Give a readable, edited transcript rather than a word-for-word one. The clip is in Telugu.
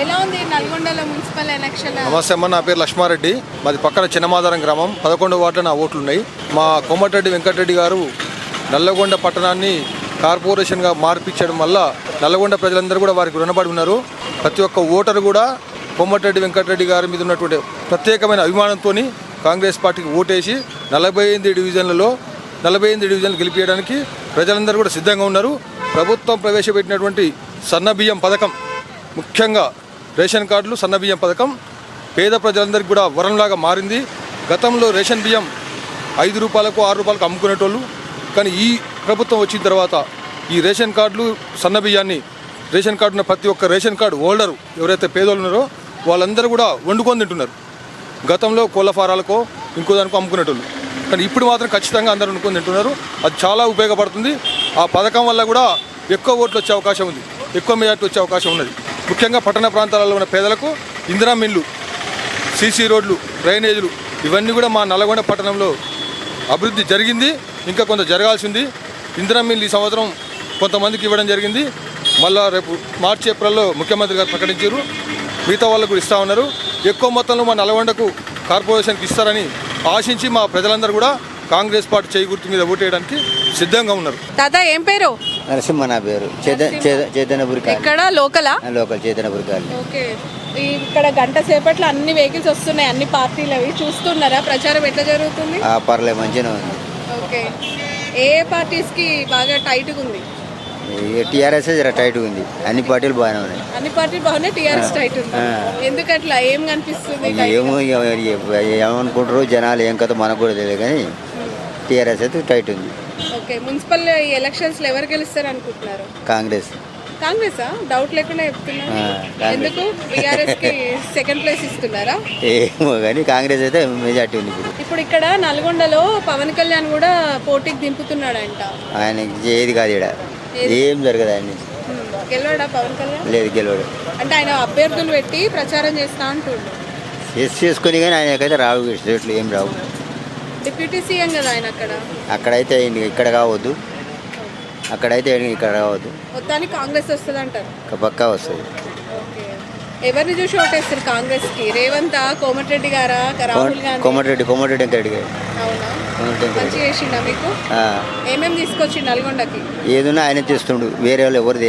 ఎలా ఉంది నల్గొండలో మున్సిపల్ ఎలక్షన్? నమస్తే అమ్మ, నా పేరు లక్ష్మారెడ్డి. మాది పక్కన చిన్నమాదారం గ్రామం. 11 వార్డులో నా ఓట్లు ఉన్నాయి. మా కోమటిరెడ్డి వెంకటరెడ్డి గారు నల్లగొండ పట్టణాన్ని కార్పొరేషన్గా మార్పించడం వల్ల నల్లగొండ ప్రజలందరూ కూడా వారికి రుణపడి ఉన్నారు. ప్రతి ఒక్క ఓటరు కూడా కోమటిరెడ్డి వెంకటరెడ్డి గారి మీద ఉన్నటువంటి ప్రత్యేకమైన అభిమానంతో కాంగ్రెస్ పార్టీకి ఓటేసి 48 డివిజన్లు గెలిపించడానికి ప్రజలందరూ కూడా సిద్ధంగా ఉన్నారు. ప్రభుత్వం ప్రవేశపెట్టినటువంటి సన్నబియ్యం పథకం, ముఖ్యంగా రేషన్ కార్డులు, సన్నబియ్యం పథకం పేద ప్రజలందరికీ కూడా వరంలాగా మారింది. గతంలో రేషన్ బియ్యం 5 రూపాయలకు 6 రూపాయలకు అమ్ముకునేటోళ్ళు. కానీ ఈ ప్రభుత్వం వచ్చిన తర్వాత ఈ రేషన్ కార్డులు, సన్నబియ్యాన్ని రేషన్ కార్డు ఉన్న ప్రతి ఒక్క రేషన్ కార్డు హోల్డరు ఎవరైతే పేదోళ్ళు ఉన్నారో వాళ్ళందరూ కూడా వండుకొని తింటున్నారు. గతంలో కోళ్ళ ఫారాలకో ఇంకో దానికో అమ్ముకునేటోళ్ళు, కానీ ఇప్పుడు మాత్రం ఖచ్చితంగా అందరూ వండుకొని తింటున్నారు. అది చాలా ఉపయోగపడుతుంది. ఆ పథకం వల్ల కూడా ఎక్కువ ఓట్లు వచ్చే అవకాశం ఉంది, ఎక్కువ మెజార్టీ వచ్చే అవకాశం ఉన్నది. ముఖ్యంగా పట్టణ ప్రాంతాలలో ఉన్న పేదలకు ఇందిరా మిల్లు, సీసీ రోడ్లు, డ్రైనేజీలు ఇవన్నీ కూడా మా నల్లగొండ పట్టణంలో అభివృద్ధి జరిగింది. ఇంకా కొంత జరగాల్సింది. ఇందిరా మిల్లు ఈ సంవత్సరం కొంతమందికి ఇవ్వడం జరిగింది. మళ్ళీ రేపు మార్చి ఏప్రిల్లో ముఖ్యమంత్రి గారు ప్రకటించారు. మిగతా వాళ్ళకు కూడా ఇస్తూ ఉన్నారు. ఎక్కువ మొత్తంలో మా నల్లగొండకు కార్పొరేషన్కి ఇస్తారని ఆశించి మా ప్రజలందరూ కూడా కాంగ్రెస్ పార్టీ చేయి గుర్తు మీద ఓటేయడానికి సిద్ధంగా ఉన్నారు. తాత ఏం పేరు? నరసింహ నా పేరు. చైతన్యపురి ఇక్కడ లోకల్ చైతన్యపురి కాలనీ. ఓకే, ఇక్కడ గంట సేపట్లో అన్ని వెహికల్స్ వస్తున్నాయి, అన్ని పార్టీలు అవి చూస్తున్నారా? ప్రచారం ఎట్లా జరుగుతుంది? పర్లేదు, మంచిగా ఉంది. ఓకే, ఏ పార్టీస్కి బాగా టైట్గా ఉంది? టీఆర్ఎస్ జర టైట్గా ఉంది. అన్ని పార్టీలు బాగానే ఉన్నాయి. అన్ని పార్టీలు బాగున్నాయి, టీఆర్ఎస్ టైట్ ఉంది. ఎందుకట్లా? ఏం కనిపిస్తుంది? ఏమో ఏమనుకుంటారు జనాలు, ఏం కథ మనకు కూడా తెలియదు, కానీ టీఆర్ఎస్ అయితే టైట్ ఉంది. ఓకే, మున్సిపల్ ఎలక్షన్స్లో ఎవరు గెలుస్తారు అనుకుంటున్నారు? కాంగ్రెస్. కాంగ్రెసా? డౌట్ లేకుండా చెప్తున్నారు. ఎందుకు బీఆర్ఎస్ కి సెకండ్ ప్లేస్ ఇస్తున్నారా? ఏమో కానీ కాంగ్రెస్ అయితే మెజార్టీ ఉంది. ఇప్పుడు ఇక్కడ నల్గొండలో పవన్ కళ్యాణ్ కూడా పోటీకి దింపుతున్నాడంట. ఆయనకి ఏది కాదు, ఇక్కడ ఏం జరగదు. ఆయన గెలవడా పవన్ కళ్యాణ్? లేదు, గెలవడు. అంటే ఆయన అభ్యర్థులు పెట్టి ప్రచారం చేస్తా అంటుండు. చేసుకొని కానీ ఆయనకైతే రావు స్టేట్లు, ఏం రావు. డిప్యూటీ సీఎం కదా ఆయన. అక్కడైతే ఇక్కడ కావద్దు, అక్కడైతే ఇక్కడ రావద్దు. మొత్తానికి కాంగ్రెస్ వస్తుంది అంటారు? పక్కా వస్తుంది. ఎవరిని చూసి ఓటేస్తారు కాంగ్రెస్ కి? రేవంత్, కోమటిరెడ్డి గారా, రాహుల్ గాంధీ? కోమటిరెడ్డి వెంకరెడ్డి గారు. అవునా? మంచి చేసిండా మీకు? ఏమేమి తీసుకొచ్చి నల్గొండకి? ఏదైనా ఆయన చేస్తుండు, వేరే వాళ్ళు ఎవరు